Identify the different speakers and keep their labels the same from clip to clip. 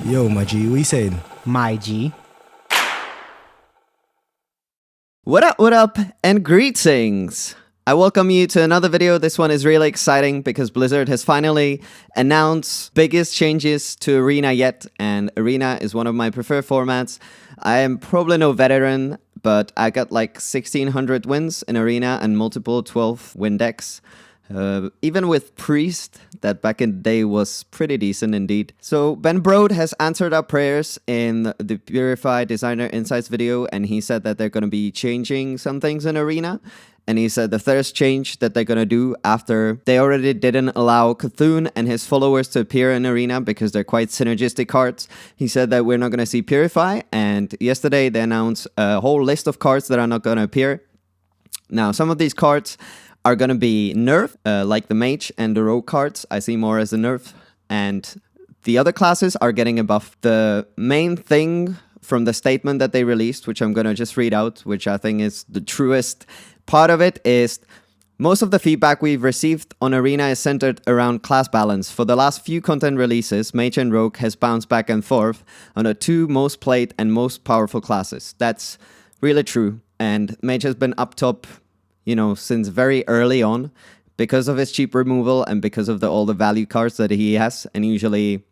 Speaker 1: Yo, my G, what you saying?
Speaker 2: My G.
Speaker 3: What up, and greetings! I welcome you to another video. This one is really exciting because Blizzard has finally announced biggest changes to Arena yet, and Arena is one of my preferred formats. I am probably no veteran, but I got like 1600 wins in Arena and multiple 12 win decks. Even with Priest, that back in the day was pretty decent indeed. So Ben Brode has answered our prayers in the Purify Designer Insights video, and he said that they're going to be changing some things in Arena. And he said the first change that they're going to do after they already didn't allow Cthulhu and his followers to appear in Arena because they're quite synergistic cards. He said that we're not going to see Purify, and yesterday they announced a whole list of cards that are not going to appear. Now, some of these cards are going to be nerfed, like the Mage and the Rogue cards. I see more as a nerf. And the other classes are getting a buff. The main thing from the statement that they released, which I'm going to just read out, which I think is the truest part of it, is most of the feedback we've received on Arena is centered around class balance. For the last few content releases, Mage and Rogue has bounced back and forth on the two most played and most powerful classes. That's really true. And Mage has been up top, you know, since very early on because of his cheap removal and because of all the value cards that he has. And usually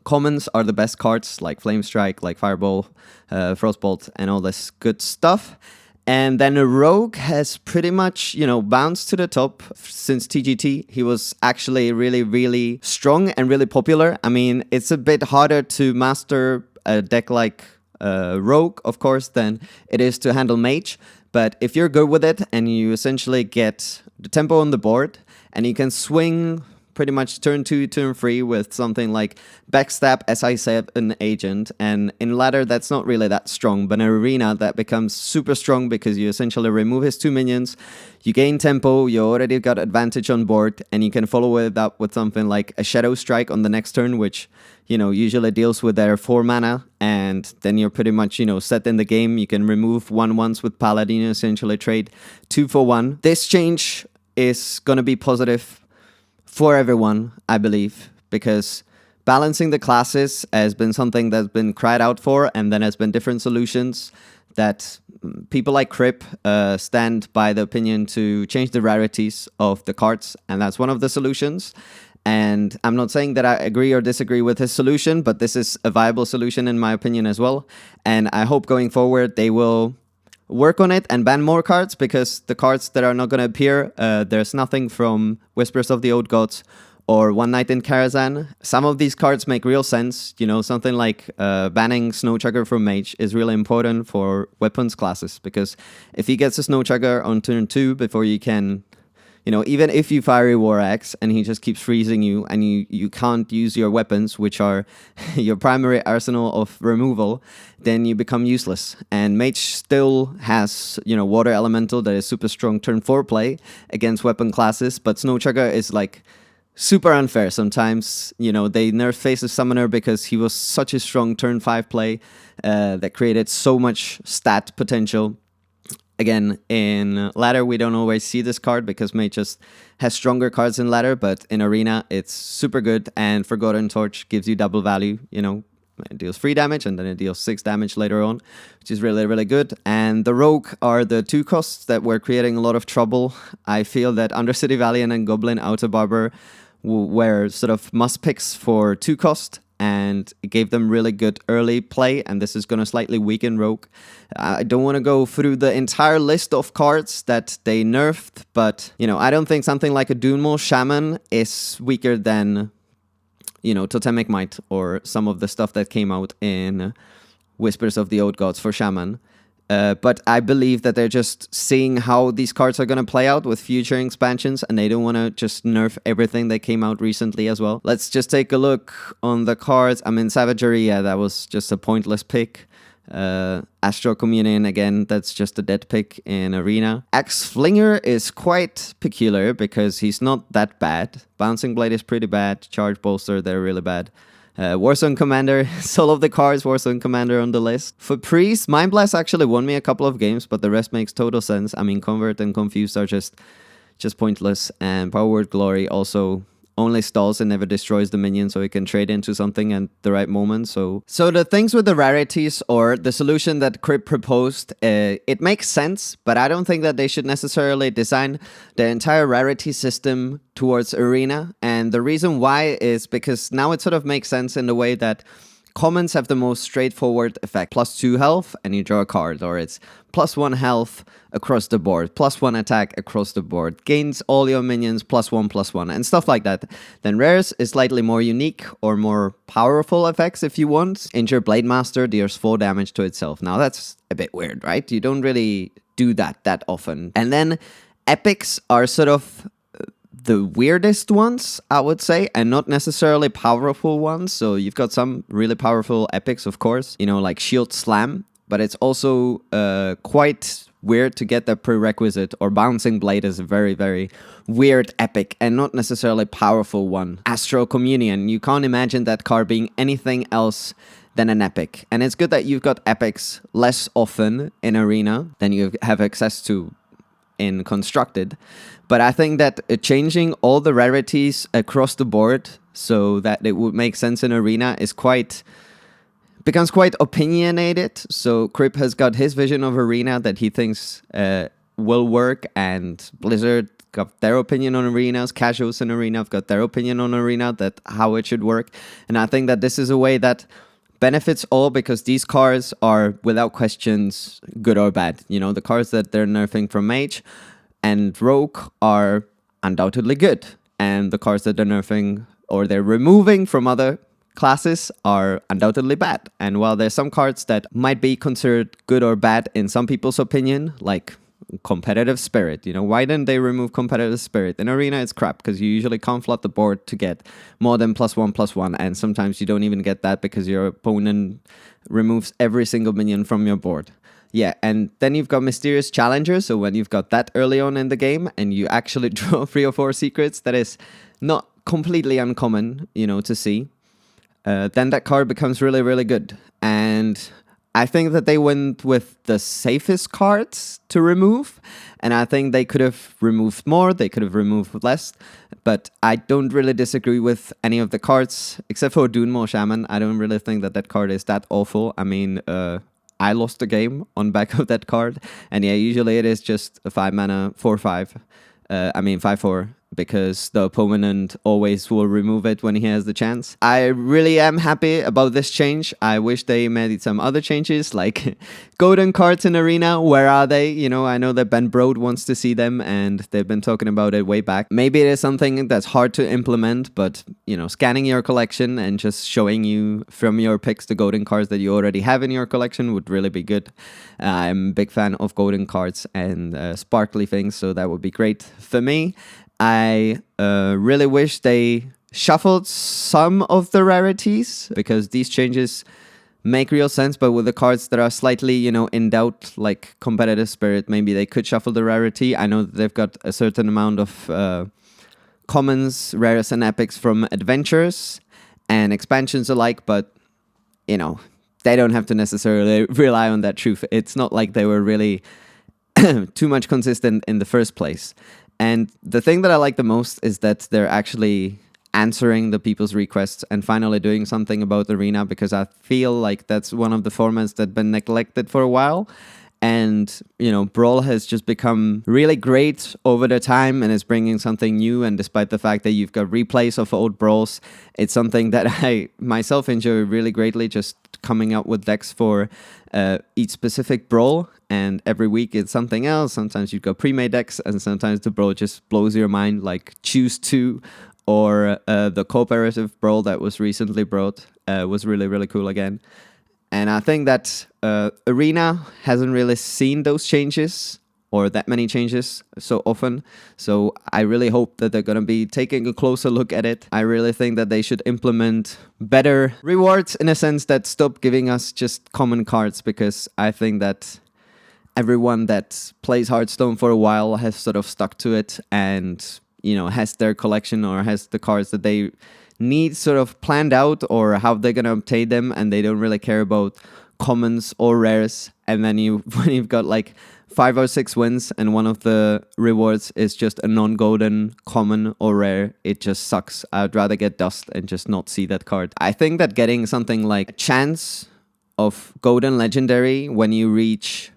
Speaker 3: commons are the best cards, like Flame Strike, like Fireball, Frostbolt, and all this good stuff. And then a Rogue has pretty much, you know, bounced to the top since TGT. He was actually really, really strong and really popular. I mean, it's a bit harder to master a deck like Rogue, of course, than it is to handle Mage. But if you're good with it and you essentially get the tempo on the board and you can swing pretty much turn 2, turn 3 with something like Backstab, SI7 Agent, and in ladder that's not really that strong, but in Arena that becomes super strong because you essentially remove his 2 minions, you gain tempo, you already got advantage on board, and you can follow it up with something like a Shadow Strike on the next turn, which, you know, usually deals with their 4 mana, and then you're pretty much, you know, set in the game. You can remove 1/1s with Paladin, essentially trade 2 for 1. This change is going to be positive for everyone, I believe, because balancing the classes has been something that's been cried out for, and then has been different solutions that people like Crip stand by the opinion to change the rarities of the cards, and that's one of the solutions. And I'm not saying that I agree or disagree with his solution, but this is a viable solution in my opinion as well. And I hope going forward they will work on it and ban more cards, because the cards that are not going to appear, there's nothing from Whispers of the Old Gods or One Night in Karazhan. Some of these cards make real sense. You know, something like banning Snowchugger from Mage is really important for weapons classes, because if he gets a Snowchugger on turn 2 before you can, you know, even if you Fiery War Axe and he just keeps freezing you and you can't use your weapons, which are your primary arsenal of removal, then you become useless. And Mage still has, you know, Water Elemental that is super strong turn 4 play against weapon classes, but Snowchugger is like super unfair sometimes. You know, they nerf Faceless Summoner because he was such a strong turn 5 play that created so much stat potential. Again, in ladder, we don't always see this card because Mage just has stronger cards in ladder, but in Arena, it's super good, and Forgotten Torch gives you double value. You know, it deals 3 damage, and then it deals 6 damage later on, which is really, really good. And the Rogue are the 2 costs that were creating a lot of trouble. I feel that Undercity Valiant and Goblin Outer Barber were sort of must-picks for 2 cost, and it gave them really good early play, and this is going to slightly weaken Rogue. I don't want to go through the entire list of cards that they nerfed, but, you know, I don't think something like a Dunmo Shaman is weaker than, you know, Totemic Might or some of the stuff that came out in Whispers of the Old Gods for Shaman. But I believe that they're just seeing how these cards are going to play out with future expansions, and they don't want to just nerf everything that came out recently as well. Let's just take a look on the cards. I mean, Savagery, yeah, that was just a pointless pick. Astral Communion, again, that's just a dead pick in Arena. Axe Flinger is quite peculiar because he's not that bad. Bouncing Blade is pretty bad. Charge Bolster, they're really bad. Warzone Commander, all of the cards Warzone Commander on the list. For Priest, Mind Blast actually won me a couple of games, but the rest makes total sense. I mean, Convert and Confused are just pointless, and Power Word Glory also only stalls and never destroys the minion, so it can trade into something at the right moment. So the things with the rarities, or the solution that Crip proposed, it makes sense, but I don't think that they should necessarily design the entire rarity system towards Arena. And the reason why is because now it sort of makes sense in the way that commons have the most straightforward effect. +2 health and you draw a card, or it's +1 health across the board, +1 attack across the board, gains all your minions +1/+1, and stuff like that. Then rares is slightly more unique or more powerful effects if you want. Injure Blade Master deals 4 damage to itself. Now that's a bit weird, right? You don't really do that often. And then epics are sort of the weirdest ones, I would say, and not necessarily powerful ones. So you've got some really powerful epics, of course, you know, like Shield Slam, but it's also quite weird to get that prerequisite. Or Bouncing Blade is a very, very weird epic and not necessarily powerful one. Astral Communion, you can't imagine that card being anything else than an epic. And it's good that you've got epics less often in Arena than you have access to in Constructed. But I think that changing all the rarities across the board so that it would make sense in Arena becomes quite opinionated. So Crip has got his vision of Arena that he thinks will work, and Blizzard got their opinion on Arenas. Casuals in Arena have got their opinion on Arena, that how it should work. And I think that this is a way that benefits all, because these cards are without questions good or bad. You know, the cards that they're nerfing from Mage and Rogue are undoubtedly good, and the cards that they're nerfing or they're removing from other classes are undoubtedly bad. And while there's some cards that might be considered good or bad in some people's opinion, like Competitive Spirit, you know, why didn't they remove Competitive Spirit? In Arena it's crap, because you usually can't flood the board to get more than +1/+1, and sometimes you don't even get that because your opponent removes every single minion from your board. Yeah, and then you've got Mysterious Challenger, so when you've got that early on in the game and you actually draw 3 or 4 secrets, that is not completely uncommon, you know, to see. Then that card becomes really, really good. And I think that they went with the safest cards to remove, and I think they could have removed more, they could have removed less, but I don't really disagree with any of the cards, except for Dunmo Shaman. I don't really think that that card is that awful. I mean, I lost the game on back of that card, and yeah, usually it is just a 5 mana 4/5. 5/4, because the opponent always will remove it when he has the chance. I really am happy about this change. I wish they made some other changes, like golden cards in Arena. Where are they? You know, I know that Ben Brode wants to see them, and they've been talking about it way back. Maybe it is something that's hard to implement, but, you know, scanning your collection and just showing you from your picks the golden cards that you already have in your collection would really be good. I'm a big fan of golden cards and sparkly things, so that would be great for me. I really wish they shuffled some of the rarities, because these changes make real sense, but with the cards that are slightly, you know, in doubt, like Competitive Spirit, maybe they could shuffle the rarity. I know that they've got a certain amount of commons, rares, and epics from adventures and expansions alike, but, you know, they don't have to necessarily rely on that truth. It's not like they were really too much consistent in the first place. And the thing that I like the most is that they're actually answering the people's requests and finally doing something about Arena, because I feel like that's one of the formats that's been neglected for a while. And, you know, Brawl has just become really great over the time and is bringing something new. And despite the fact that you've got replays of old Brawls, it's something that I myself enjoy really greatly, just coming up with decks for each specific Brawl. And every week it's something else. Sometimes you've got pre-made decks, and sometimes the Brawl just blows your mind, like Choose 2 or the cooperative Brawl that was recently brought was really, really cool again. And I think that Arena hasn't really seen those changes, or that many changes so often. So I really hope that they're going to be taking a closer look at it. I really think that they should implement better rewards, in a sense that stop giving us just common cards, because I think that everyone that plays Hearthstone for a while has sort of stuck to it and, you know, has their collection or has the cards that they need sort of planned out, or how they're going to obtain them, and they don't really care about commons or rares. And then when you've got like 5 or 6 wins and one of the rewards is just a non-golden, common or rare, it just sucks. I'd rather get dust and just not see that card. I think that getting something like a chance of golden legendary when you reach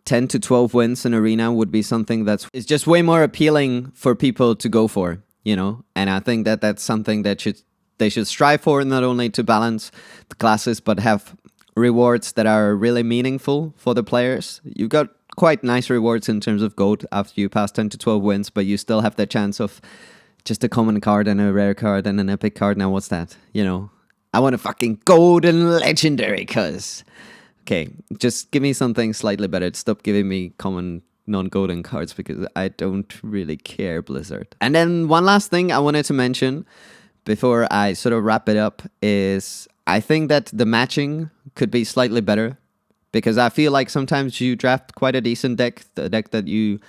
Speaker 3: 10 to 12 wins in arena would be something that's just way more appealing for people to go for, you know? And I think that that's something that they should strive for, not only to balance the classes, but have rewards that are really meaningful for the players. You've got quite nice rewards in terms of gold after you pass 10 to 12 wins, but you still have the chance of just a common card and a rare card and an epic card. Now, what's that? You know, I want a fucking golden legendary, cuz. Okay, just give me something slightly better. Stop giving me common non-golden cards because I don't really care, Blizzard. And then one last thing I wanted to mention before I sort of wrap it up is I think that the matching could be slightly better because I feel like sometimes you draft quite a decent deck, the deck that you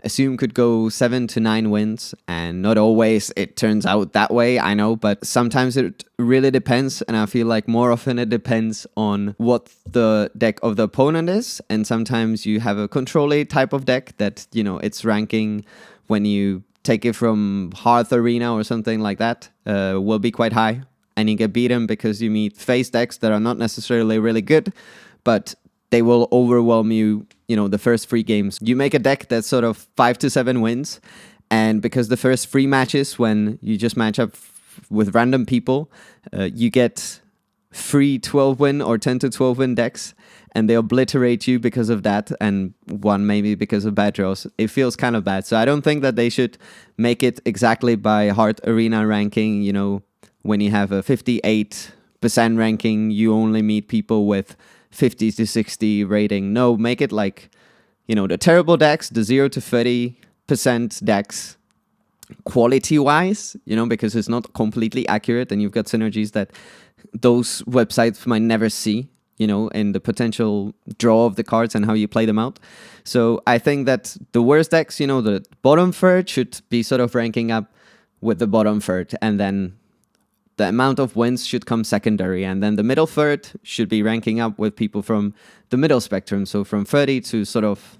Speaker 3: assume could go 7 to 9 wins, and not always it turns out that way, I know, but sometimes it really depends, and I feel like more often it depends on what the deck of the opponent is, and sometimes you have a control-y type of deck that, you know, its ranking when you take it from Hearth Arena or something like that will be quite high, and you get beaten because you meet face decks that are not necessarily really good, but they will overwhelm you, you know, the first 3 games. You make a deck that's sort of 5 to 7 wins, and because the first 3 matches, when you just match up with random people, you get 3 12 win or 10 to 12 win decks, and they obliterate you because of that, and one maybe because of bad draws. It feels kind of bad. So I don't think that they should make it exactly by Hearth Arena ranking. You know, when you have a 58% ranking, you only meet people with 50 to 60 rating. No, make it like, you know, the terrible decks, the 0 to 30% decks, quality-wise, you know, because it's not completely accurate, and you've got synergies that those websites might never see, you know, in the potential draw of the cards and how you play them out. So I think that the worst decks, you know, the bottom third should be sort of ranking up with the bottom third, and then the amount of wins should come secondary, and then the middle third should be ranking up with people from the middle spectrum, so from 30 to sort of,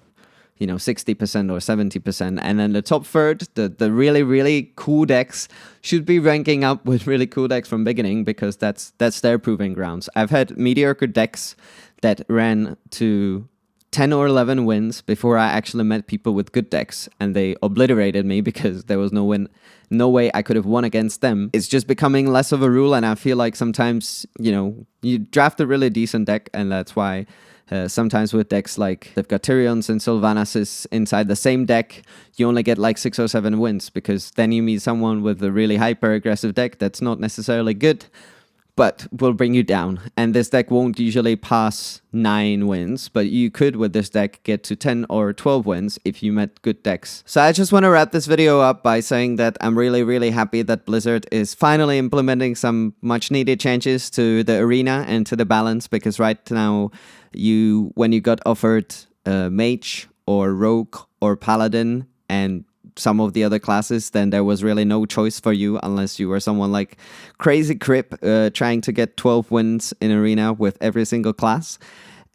Speaker 3: you know, 60% or 70%, and then the top third, the really, really cool decks should be ranking up with really cool decks from beginning, because that's their proving grounds. I've had mediocre decks that ran to 10 or 11 wins before I actually met people with good decks, and they obliterated me because there was no way I could have won against them. It's just becoming less of a rule, and I feel like sometimes, you know, you draft a really decent deck, and that's why sometimes with decks like they've got Tyrions and Sylvanas inside the same deck, you only get like 6 or 7 wins, because then you meet someone with a really hyper-aggressive deck that's not necessarily good, but will bring you down. And this deck won't usually pass 9 wins, but you could with this deck get to 10 or 12 wins if you met good decks. So I just want to wrap this video up by saying that I'm really, really happy that Blizzard is finally implementing some much needed changes to the arena and to the balance, because right now, when you got offered Mage or Rogue or Paladin and some of the other classes, then there was really no choice for you unless you were someone like Crazy Crip trying to get 12 wins in arena with every single class.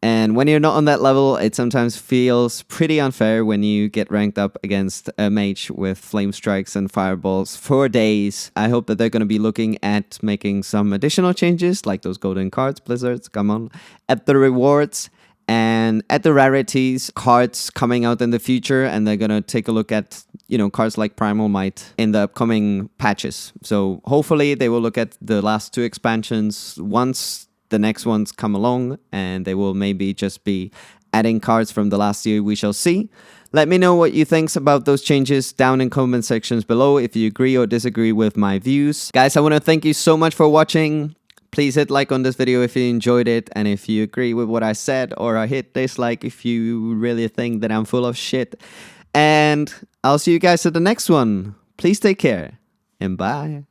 Speaker 3: And when you're not on that level, it sometimes feels pretty unfair when you get ranked up against a mage with flame strikes and fireballs for days. I hope that they're going to be looking at making some additional changes, like those golden cards, Blizzards, come on, at the rewards, and at the rarities, cards coming out in the future, and they're going to take a look at, you know, cards like Primal Might in the upcoming patches. So hopefully they will look at the last 2 expansions once the next ones come along, and they will maybe just be adding cards from the last year. We shall see. Let me know what you think about those changes down in comment sections below if you agree or disagree with my views. Guys, I want to thank you so much for watching. Please hit like on this video if you enjoyed it, and if you agree with what I said, or hit dislike if you really think that I'm full of shit. And I'll see you guys at the next one. Please take care, and bye.